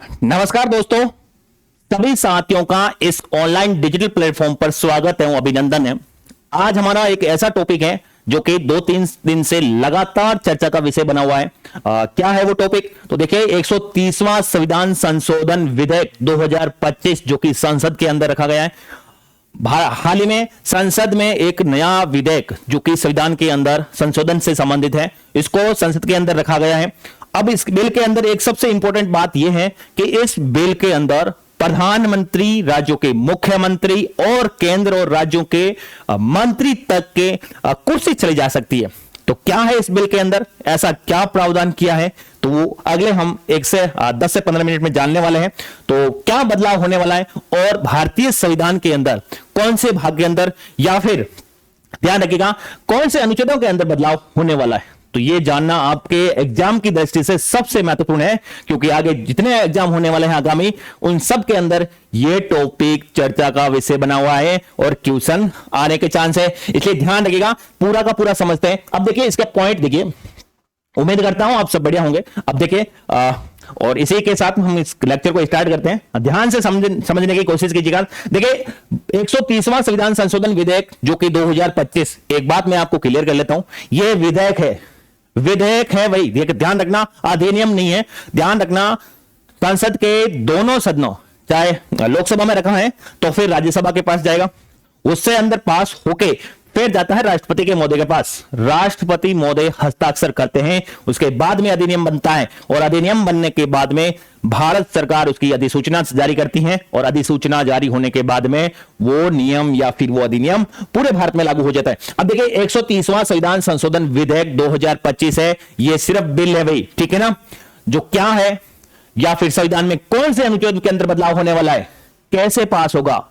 नमस्कार दोस्तों, सभी साथियों का इस ऑनलाइन डिजिटल प्लेटफॉर्म पर स्वागत है, अभिनंदन है। आज हमारा एक ऐसा टॉपिक है जो कि 2-3 दिन से लगातार चर्चा का विषय बना हुआ है। क्या है वो टॉपिक? तो देखिए, 130वां संविधान संशोधन विधेयक 2025 जो कि संसद के अंदर रखा गया है। हाल ही में संसद में एक नया विधेयक जो कि संविधान के अंदर संशोधन से संबंधित है, इसको संसद के अंदर रखा गया है। अब इस बिल के अंदर एक सबसे इंपॉर्टेंट बात यह है कि इस बिल के अंदर प्रधानमंत्री, राज्यों के मुख्यमंत्री और केंद्र और राज्यों के मंत्री तक के कुर्सी चली जा सकती है। तो क्या है इस बिल के अंदर, ऐसा क्या प्रावधान किया है, तो वो अगले हम 10 से 15 मिनट में जानने वाले हैं। तो क्या बदलाव होने वाला है और भारतीय संविधान के अंदर कौन से भाग के अंदर, या फिर ध्यान रखिएगा कौन से अनुच्छेदों के अंदर बदलाव होने वाला है, तो ये जानना आपके एग्जाम की दृष्टि से सबसे महत्वपूर्ण है, क्योंकि आगे जितने एग्जाम होने वाले हैं आगामी, उन सब के अंदर ये टॉपिक चर्चा का विषय बना हुआ है और क्वेश्चन आने के चांस है। इसलिए ध्यान रखिएगा, पूरा का पूरा समझते हैं। अब देखिए इसके पॉइंट, देखिए उम्मीद करता हूं आप सब बढ़िया होंगे। अब देखिए और इसी के साथ हम इस लेक्चर को स्टार्ट करते हैं। ध्यान से समझने की कोशिश कीजिएगा। देखिए 130वां संविधान संशोधन विधेयक जो कि 2025, एक बात मैं आपको क्लियर कर लेता हूं, यह विधेयक है भाई, ध्यान रखना, अधिनियम नहीं है। ध्यान रखना, संसद के दोनों सदनों, चाहे लोकसभा में रखा है तो फिर राज्यसभा के पास जाएगा, उससे अंदर पास होके फिर जाता है राष्ट्रपति के महोदय के पास। राष्ट्रपति महोदय हस्ताक्षर करते हैं, उसके बाद में अधिनियम बनता है, और अधिनियम बनने के बाद में भारत सरकार उसकी अधिसूचना जारी करती है, और अधिसूचना जारी होने के बाद में वो नियम या फिर वो अधिनियम पूरे भारत में लागू हो जाता है। अब देखिए 130वां संविधान संशोधन विधेयक 2025 है, ये सिर्फ बिल है भाई, ठीक है ना। जो क्या है, या फिर संविधान में कौन से अनुच्छेद के अंदर बदलाव होने वाला है, कैसे पास होगा,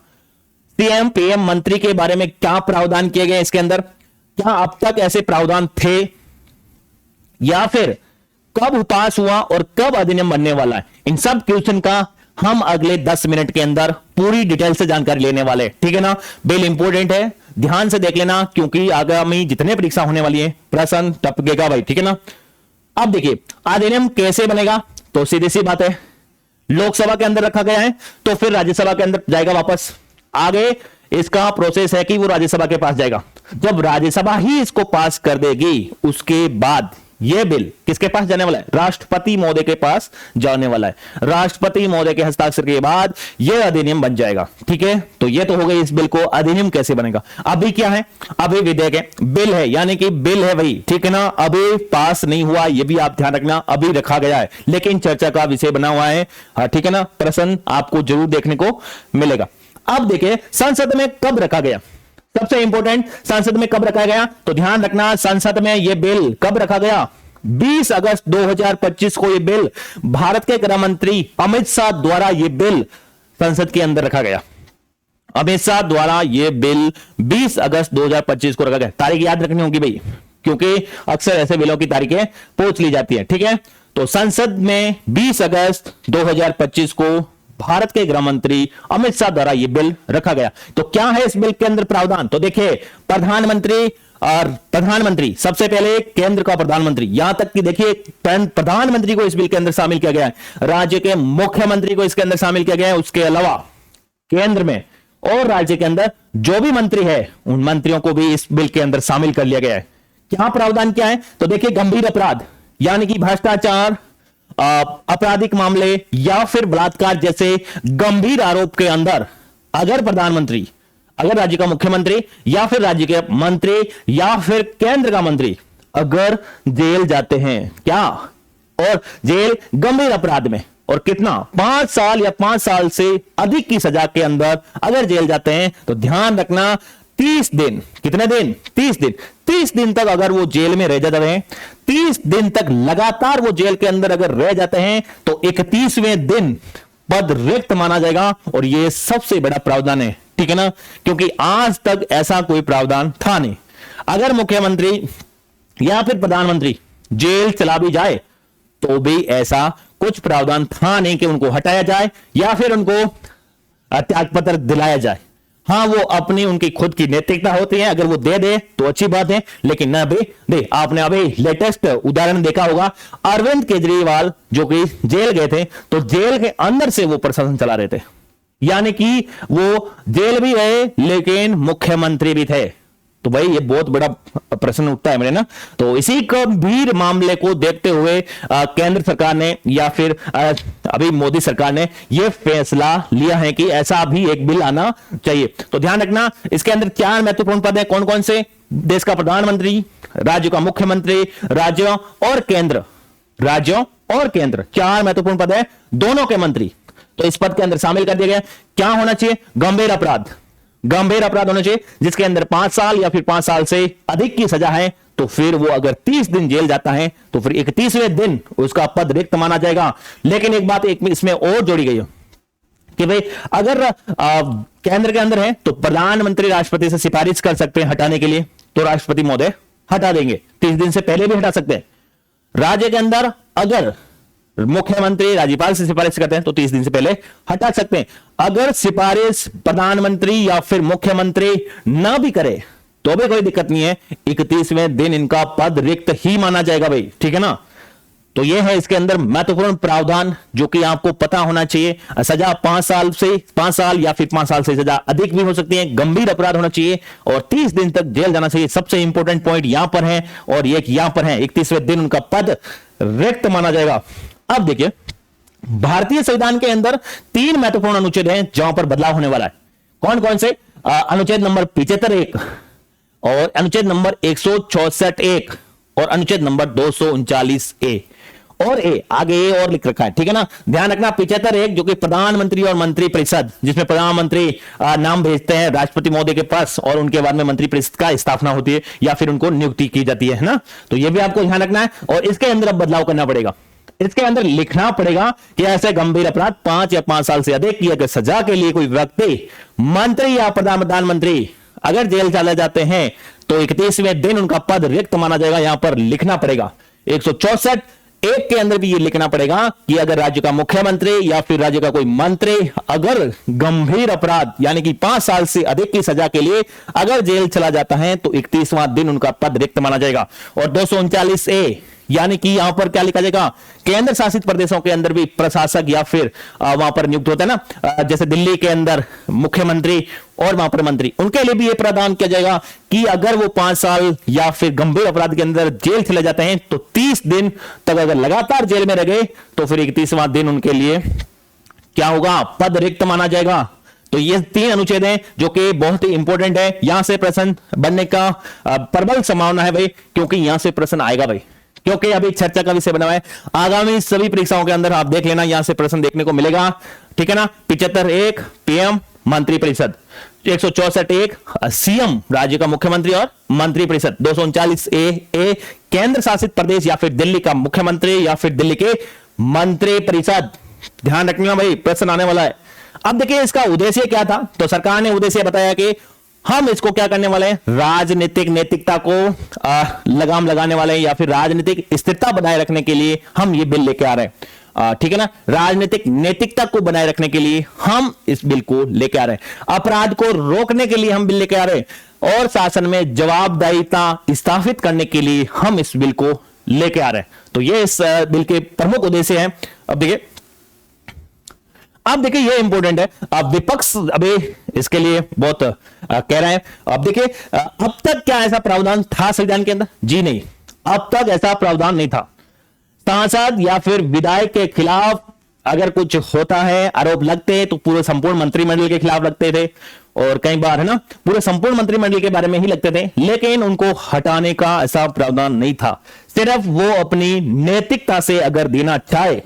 सीएम पीएम मंत्री के बारे में क्या प्रावधान किए गए इसके अंदर, क्या अब तक ऐसे प्रावधान थे, या फिर कब पास हुआ और कब अधिनियम बनने वाला है, इन सब क्वेश्चन का हम अगले 10 मिनट के अंदर पूरी डिटेल से जानकारी लेने वाले, ठीक है ना। बिल इंपॉर्टेंट है, ध्यान से देख लेना, क्योंकि आगामी जितने परीक्षा होने वाली है प्रश्न टपकेगा भाई, ठीक है ना। अब देखिए अधिनियम कैसे बनेगा, तो सीधी सी बात है, लोकसभा के अंदर रखा गया है तो फिर राज्यसभा के अंदर जाएगा वापस। आगे इसका प्रोसेस है कि वो राज्यसभा के पास जाएगा, जब राज्यसभा ही इसको पास कर देगी उसके बाद यह बिल किसके पास जाने वाला है, राष्ट्रपति महोदय के पास जाने वाला है। राष्ट्रपति महोदय के हस्ताक्षर के बाद यह अधिनियम बन जाएगा, ठीक है। तो यह तो हो गई इस बिल को, अधिनियम कैसे बनेगा। अभी क्या है, अभी विधेयक है, बिल है, यानी कि बिल है भाई, ठीक है ना। अभी पास नहीं हुआ, यह भी आप ध्यान रखना, अभी रखा गया है, लेकिन चर्चा का विषय बना हुआ है, ठीक है ना। प्रश्न आपको जरूर देखने को मिलेगा। अब देखिए संसद में कब रखा गया, सबसे इंपॉर्टेंट, संसद में कब रखा गया, तो ध्यान रखना, संसद में यह बिल कब रखा गया, 20 अगस्त 2025 को यह बिल भारत के गृह मंत्री अमित शाह द्वारा यह बिल संसद के अंदर रखा गया। अमित शाह द्वारा यह बिल 20 अगस्त 2025 को रखा गया। तारीख याद रखनी होगी भाई, क्योंकि अक्सर ऐसे बिलों की तारीखें पूछ ली जाती है, ठीक है। तो संसद में 20 अगस्त 2025 को भारत के गृह मंत्री अमित शाह द्वारा यह बिल रखा गया। तो क्या है इस बिल के अंदर प्रावधान, तो देखिए प्रधानमंत्री सबसे पहले केंद्र का प्रधानमंत्री, यहां तक कि देखिए प्रधानमंत्री को इस बिल के अंदर शामिल किया गया है, राज्य के मुख्यमंत्री को इसके अंदर शामिल किया गया है, उसके अलावा केंद्र में और राज्य के अंदर जो भी मंत्री है उन मंत्रियों को भी इस बिल के अंदर शामिल कर लिया गया है। क्या प्रावधान क्या है, तो देखिए गंभीर अपराध यानी कि भ्रष्टाचार, आपराधिक मामले या फिर बलात्कार जैसे गंभीर आरोप के अंदर अगर प्रधानमंत्री, अगर राज्य का मुख्यमंत्री या फिर राज्य के मंत्री या फिर केंद्र का मंत्री अगर जेल जाते हैं, क्या, और जेल गंभीर अपराध में, और कितना, 5 साल या 5 साल से अधिक की सजा के अंदर अगर जेल जाते हैं, तो ध्यान रखना 30 दिन, कितने दिन, 30 दिन तक अगर वो जेल में रह जाते हैं, 30 दिन तक लगातार वो जेल के अंदर अगर रह जाते हैं, तो 31वें दिन पद रिक्त माना जाएगा, और ये सबसे बड़ा प्रावधान है, ठीक है ना, क्योंकि आज तक ऐसा कोई प्रावधान था नहीं। अगर मुख्यमंत्री या फिर प्रधानमंत्री जेल चला भी जाए तो भी ऐसा कुछ प्रावधान था नहीं कि उनको हटाया जाए या फिर उनको त्यागपत्र दिलाया जाए। हाँ, वो अपनी उनकी खुद की नैतिकता होती है, अगर वो दे दे तो अच्छी बात है, लेकिन ना भी दे। आपने अभी लेटेस्ट उदाहरण देखा होगा, अरविंद केजरीवाल जो कि जेल गए थे, तो जेल के अंदर से वो प्रशासन चला रहे थे, यानी कि वो जेल भी रहे लेकिन मुख्यमंत्री भी थे। तो भाई ये बहुत बड़ा प्रश्न उठता है मेरे ना। तो इसी गंभीर मामले को देखते हुए केंद्र सरकार ने या फिर अभी मोदी सरकार ने यह फैसला लिया है कि ऐसा भी एक बिल आना चाहिए। तो ध्यान रखना, इसके अंदर 4 महत्वपूर्ण पद हैं। कौन कौन से? देश का प्रधानमंत्री, राज्य का मुख्यमंत्री, राज्यों और केंद्र, राज्यों और केंद्र, 4 महत्वपूर्ण पद है, दोनों के मंत्री तो इस पद के अंदर शामिल कर दिया गया। क्या होना चाहिए? गंभीर अपराध, गंभीर अपराध होना चाहिए जिसके अंदर 5 साल या फिर 5 साल से अधिक की सजा है। तो फिर वो अगर 30 दिन जेल जाता है तो फिर 31वें दिन उसका पद रिक्त माना जाएगा। लेकिन एक बात इसमें और जोड़ी गई है कि भाई अगर केंद्र के अंदर है तो प्रधानमंत्री राष्ट्रपति से सिफारिश कर सकते हैं हटाने के लिए, तो राष्ट्रपति महोदय हटा देंगे, 30 दिन से पहले भी हटा सकते हैं। राज्य के अंदर अगर मुख्यमंत्री राज्यपाल से सिफारिश करते हैं तो 30 दिन से पहले हटा सकते हैं। अगर सिफारिश प्रधानमंत्री या फिर मुख्यमंत्री ना भी करे तो भी कोई दिक्कत नहीं है, 31वें दिन इनका पद रिक्त ही माना जाएगा भाई, ठीक है ना। तो यह है इसके अंदर महत्वपूर्ण प्रावधान जो कि आपको पता होना चाहिए। सजा 5 साल या फिर 5 साल से सजा अधिक भी हो सकती है, गंभीर अपराध होना चाहिए और 30 दिन तक जेल जाना चाहिए। सबसे इंपॉर्टेंट पॉइंट यहां पर है और एक यहां पर है, 31वें दिन उनका पद रिक्त माना जाएगा। अब देखिए, भारतीय संविधान के अंदर 3 महत्वपूर्ण अनुच्छेद हैं जहां पर बदलाव होने वाला है। कौन कौन से? अनुच्छेद नंबर 75(1) और अनुच्छेद नंबर 164(1) और अनुच्छेद नंबर 239(a) और ए, आगे ए और लिख रखा है, ठीक है ना। ध्यान रखना, 75(1) जो कि प्रधानमंत्री और मंत्री परिषद, जिसमें प्रधानमंत्री नाम भेजते हैं राष्ट्रपति महोदय के पास और उनके बाद में मंत्री परिषद का स्थापना होती है या फिर उनको नियुक्ति की जाती है ना। तो यह भी आपको ध्यान रखना है और इसके अंदर अब बदलाव करना पड़ेगा। इसके अंदर लिखना पड़ेगा कि ऐसे गंभीर अपराध 5 या 5 साल से अधिक की अगर सजा के लिए कोई व्यक्ति, मंत्री या प्रधानमंत्री अगर जेल चले जाते हैं तो 31वें दिन उनका पद रिक्त माना जाएगा। यहां पर लिखना पड़ेगा 164(1) के अंदर भी ये लिखना पड़ेगा कि अगर राज्य का मुख्यमंत्री या फिर राज्य का कोई मंत्री अगर गंभीर अपराध यानी कि 5 साल से अधिक की सजा के लिए अगर जेल चला जाता है तो 31वां दिन उनका पद रिक्त माना जाएगा। और 239(a) यानी कि यहां पर क्या लिखा जाएगा? केंद्र शासित प्रदेशों के अंदर भी प्रशासक या फिर वहां पर नियुक्त होता है ना, जैसे दिल्ली के अंदर मुख्यमंत्री और वहां पर मंत्री, उनके लिए भी यह प्रावधान किया जाएगा कि अगर वो 5 साल या फिर गंभीर अपराध के अंदर जेल चले जाते हैं तो 30 दिन तक अगर लगातार जेल में रह गए तो फिर 31वां दिन उनके लिए क्या होगा? पद रिक्त माना जाएगा। तो ये 3 अनुच्छेद हैं जो कि बहुत ही इंपॉर्टेंट है। यहां से प्रश्न बनने का प्रबल संभावना है भाई, क्योंकि यहां से प्रश्न आएगा भाई, क्योंकि अभी चर्चा का विषय बना हुआ है। आगामी सभी परीक्षाओं के अंदर आप देख लेना, यहां से प्रश्न देखने को मिलेगा, ठीक है ना। 75(1) पीएम मंत्री परिषद, 164(1) सीएम राज्य का मुख्यमंत्री और मंत्री परिषद, 239(a) केंद्र शासित प्रदेश या फिर दिल्ली का मुख्यमंत्री या फिर दिल्ली के मंत्री परिषद। ध्यान रखना भाई, प्रश्न आने वाला है। अब देखिए इसका उद्देश्य क्या था, तो सरकार ने उद्देश्य बताया कि हम इसको क्या करने वाले हैं, राजनीतिक नैतिकता को लगाम लगाने वाले हैं या फिर राजनीतिक स्थिरता बनाए रखने के लिए हम ये बिल लेके आ रहे हैं, ठीक है ना। राजनीतिक नैतिकता को बनाए रखने के लिए हम इस बिल को लेके आ रहे हैं, अपराध को रोकने के लिए हम बिल लेके आ रहे हैं और शासन में जवाबदारीता स्थापित करने के लिए हम इस बिल को लेके आ रहे हैं। तो ये इस बिल के प्रमुख उद्देश्य हैं। अब देखिए ये इंपॉर्टेंट है, अब विपक्ष अभी इसके लिए बहुत कह रहे हैं। अब देखिए अब तक क्या ऐसा प्रावधान था संविधान के अंदर? जी नहीं, अब तक ऐसा प्रावधान नहीं था। सांसद या फिर विधायक के खिलाफ अगर कुछ होता है, आरोप लगते हैं तो पूरे संपूर्ण मंत्रिमंडल के खिलाफ लगते थे और कई बार है ना पूरे संपूर्ण मंत्रिमंडल के बारे में ही लगते थे, लेकिन उनको हटाने का ऐसा प्रावधान नहीं था। सिर्फ वो अपनी नैतिकता से अगर देना चाहे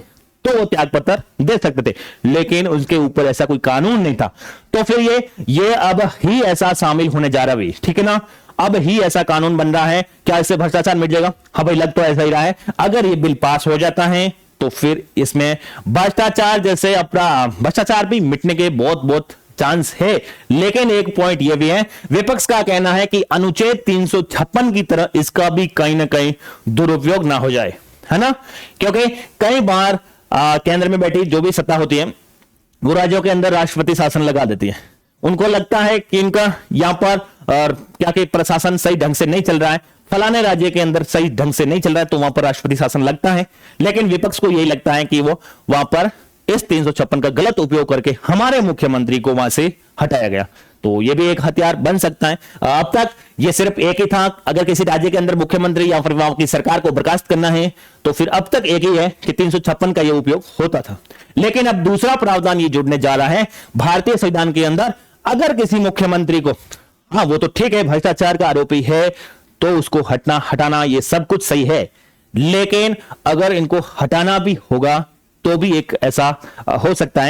तो वो त्याग पत्र दे सकते थे, लेकिन उसके ऊपर ऐसा कोई कानून नहीं था। तो फिर ये अब ही ऐसा शामिल होने जा रहा है, ठीक है ना। अब ही ऐसा कानून बन रहा है। क्या इससे भ्रष्टाचार मिट जाएगा? हाँ भाई, लग तो ऐसा ही रहा है। अगर ये बिल पास हो जाता है तो फिर इसमें भ्रष्टाचार जैसे अपना भ्रष्टाचार भी मिटने के बहुत चांस है। लेकिन एक पॉइंट यह भी है, विपक्ष का कहना है कि अनुच्छेद 356 की तरह इसका भी कहीं ना कहीं दुरुपयोग ना हो जाए, है ना। क्योंकि कई बार केंद्र में बैठी जो भी सत्ता होती है वो राज्यों के अंदर राष्ट्रपति शासन लगा देती है उनको लगता है कि इनका यहां पर क्या कि प्रशासन सही ढंग से नहीं चल रहा है, फलाने राज्य के अंदर सही ढंग से नहीं चल रहा है, तो वहां पर राष्ट्रपति शासन लगता है। लेकिन विपक्ष को यही लगता है कि वो वहां पर इस 356 का गलत उपयोग करके हमारे मुख्यमंत्री को वहां से हटाया गया। तो ये भी एक हथियार बन सकता है। अब तक ये सिर्फ एक ही था, अगर किसी राज्य के अंदर मुख्यमंत्री या फिर वहां की सरकार को बर्खास्त करना है तो फिर अब तक एक ही है कि 356 का ये उपयोग होता था। लेकिन अब दूसरा प्रावधान ये जुड़ने जा रहा है भारतीय संविधान के अंदर। अगर किसी मुख्यमंत्री को, हाँ वो तो ठीक है भ्रष्टाचार का आरोपी है तो उसको हटाना ये सब कुछ सही है, लेकिन अगर इनको हटाना भी होगा तो भी एक ऐसा हो सकता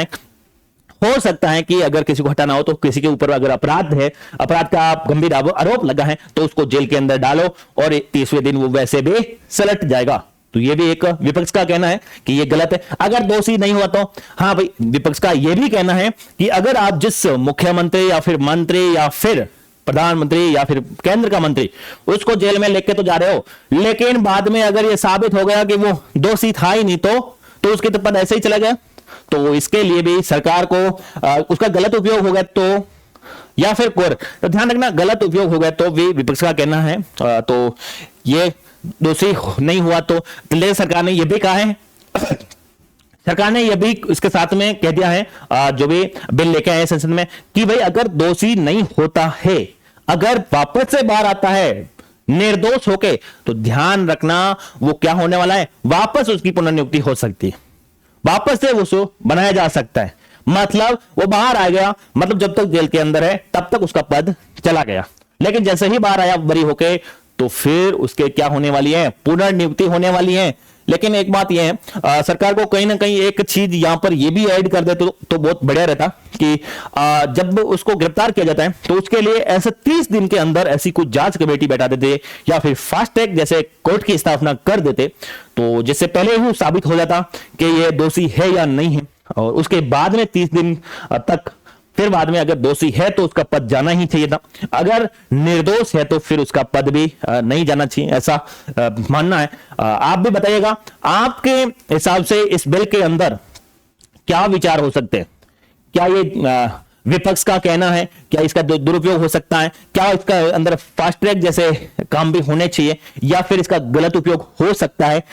है कि अगर किसी को हटाना हो तो किसी के ऊपर अगर अपराध है, अपराध का गंभीर आरोप लगा है तो उसको जेल के अंदर डालो और 30वें दिन वो वैसे भी सलट जाएगा। तो ये भी एक विपक्ष का कहना है कि ये गलत है। अगर दोषी नहीं हुआ तो हाँ भाई, विपक्ष का ये भी कहना है कि अगर आप जिस मुख्यमंत्री या फिर मंत्री या फिर प्रधानमंत्री या फिर केंद्र का मंत्री उसको जेल में लेके तो जा रहे हो, लेकिन बाद में अगर ये साबित हो गया कि वो दोषी था ही नहीं तो उसके तो पद ऐसे ही चला गया। तो इसके लिए भी सरकार को उसका गलत उपयोग हो गया तो, या फिर तो ध्यान रखना गलत उपयोग हो गया तो भी विपक्ष का कहना है तो ये दोषी नहीं हुआ तो सरकार ने यह भी कहा है, सरकार ने यह भी इसके साथ में कह दिया है जो भी बिल लेके आए संसद में कि भाई अगर दोषी नहीं होता है, अगर वापस से बाहर आता है निर्दोष होके, तो ध्यान रखना वो क्या होने वाला है, वापस उसकी पुनर्नियुक्ति हो सकती है, वापस से उसको बनाया जा सकता है। मतलब वो बाहर आ गया, मतलब जब तक जेल के अंदर है तब तक उसका पद चला गया, लेकिन जैसे ही बाहर आया बरी होके तो फिर उसके क्या होने वाली है, पुनर्नियुक्ति होने वाली है। लेकिन एक बात यह है सरकार को कहीं ना कहीं एक चीज यहां पर यह भी ऐड कर दे तो बहुत बढ़िया रहता कि जब उसको गिरफ्तार किया जाता है तो उसके लिए ऐसे 30 दिन के अंदर ऐसी कुछ जांच कमेटी बैठा देते या फिर फास्ट ट्रैक जैसे कोर्ट की स्थापना कर देते, तो जिससे पहले ही साबित हो जाता कि यह दोषी है या नहीं है, और उसके बाद में 30 दिन तक फिर बाद में अगर दोषी है तो उसका पद जाना ही चाहिए था, अगर निर्दोष है तो फिर उसका पद भी नहीं जाना चाहिए, ऐसा मानना है। आप भी बताइएगा आपके हिसाब से इस बिल के अंदर क्या विचार हो सकते हैं। क्या ये विपक्ष का कहना है, क्या इसका दुरुपयोग हो सकता है, क्या इसका अंदर फास्ट ट्रैक जैसे काम भी होने चाहिए, या फिर इसका गलत उपयोग हो सकता है,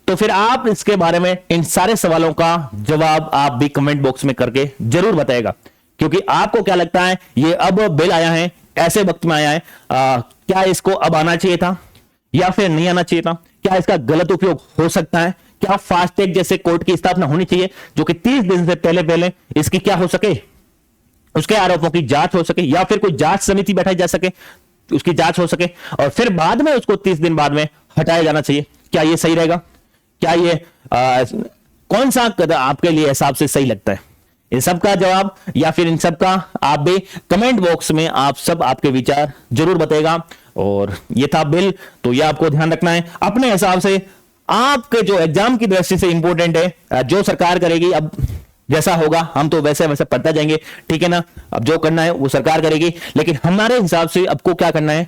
तो फिर आप इसके बारे में इन सारे सवालों का जवाब आप भी कमेंट बॉक्स में करके जरूर बताएगा। क्योंकि आपको क्या लगता है ये अब बिल आया है ऐसे वक्त में आया है, क्या इसको अब आना चाहिए था या फिर नहीं आना चाहिए था, क्या इसका गलत उपयोग हो सकता है, क्या फास्ट ट्रैक जैसे कोर्ट की स्थापना होनी चाहिए जो कि 30 दिन से पहले इसकी क्या हो सके, उसके आरोपों की जांच हो सके, या फिर कोई जांच समिति बैठाई जा सके उसकी जांच हो सके और फिर बाद में उसको 30 दिन बाद में हटाया जाना चाहिए। क्या ये सही रहेगा, क्या ये कौन सा कदम आपके लिए हिसाब से सही लगता है, इन सब का जवाब या फिर इन सब का आप भी कमेंट बॉक्स में आप सब आपके विचार जरूर बताएगा। और ये था बिल, तो ये आपको ध्यान रखना है अपने हिसाब से, आपके जो एग्जाम की दृष्टि से इंपॉर्टेंट है, जो सरकार करेगी अब जैसा होगा हम तो वैसे वैसे पढ़ते जाएंगे, ठीक है ना। अब जो करना है वो सरकार करेगी, लेकिन हमारे हिसाब से आपको क्या करना है,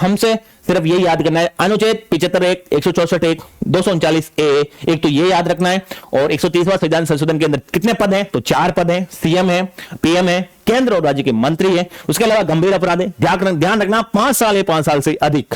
हमसे सिर्फ ये याद करना है अनुच्छेद 75(1), 164(1), 239(a), एक तो ये याद रखना है। और 130वां संविधान संशोधन के अंदर कितने पद हैं, तो 4 पद हैं, सीएम है, पीएम है, केंद्र और राज्य के मंत्री है, उसके अलावा गंभीर अपराध है, ध्यान रखना 5 साल या 5 साल से अधिक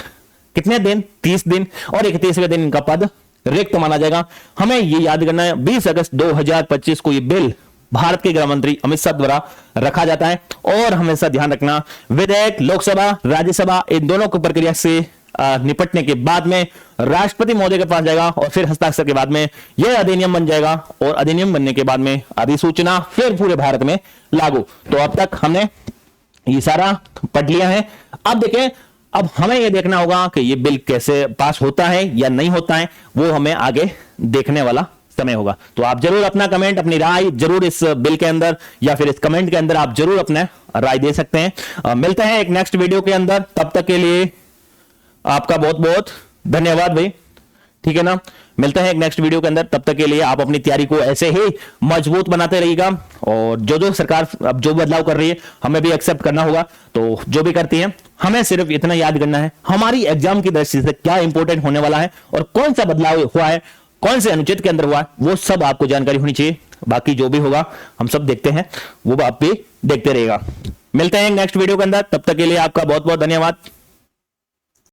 कितने दिन, 30 दिन, और 31वें दिन इनका पद रिक्त माना जाएगा। हमें ये याद करना है 20 अगस्त 2025 को ये बिल भारत के गृह मंत्री अमित शाह द्वारा रखा जाता है। और हमेशा ध्यान रखना विधेयक लोकसभा राज्यसभा इन दोनों की प्रक्रिया से निपटने के बाद में राष्ट्रपति महोदय के पास जाएगा और फिर हस्ताक्षर के बाद में यह अधिनियम बन जाएगा, और अधिनियम बनने के बाद में अधिसूचना फिर पूरे भारत में लागू। तो अब तक हमने ये सारा पढ़ लिया है। अब देखें, अब हमें यह देखना होगा कि यह बिल कैसे पास होता है या नहीं होता है, वो हमें आगे देखने वाला समय होगा। तो आप जरूर अपना कमेंट, अपनी राय जरूर इस बिल के अंदर या फिर इस कमेंट के अंदर आप जरूर अपना राय दे सकते हैं। मिलते हैं एक नेक्स्ट वीडियो के अंदर, तब तक के लिए आपका बहुत बहुत धन्यवाद भाई, ठीक है ना। मिलते हैं एक नेक्स्ट वीडियो के अंदर, तब तक के लिए आप अपनी तैयारी को ऐसे ही मजबूत बनाते रहिएगा। और जो सरकार अब जो बदलाव कर रही है हमें भी एक्सेप्ट करना होगा। तो जो भी करती है हमें सिर्फ इतना याद करना है हमारी एग्जाम की दृष्टि से क्या इंपॉर्टेंट होने वाला है और कौन सा बदलाव हुआ है, कौन से अनुच्छेद के अंदर हुआ है, वो सब आपको जानकारी होनी चाहिए। बाकी जो भी होगा हम सब देखते हैं, वो आप भी देखते रहेगा। मिलते हैं नेक्स्ट वीडियो के अंदर, तब तक के लिए आपका बहुत बहुत धन्यवाद।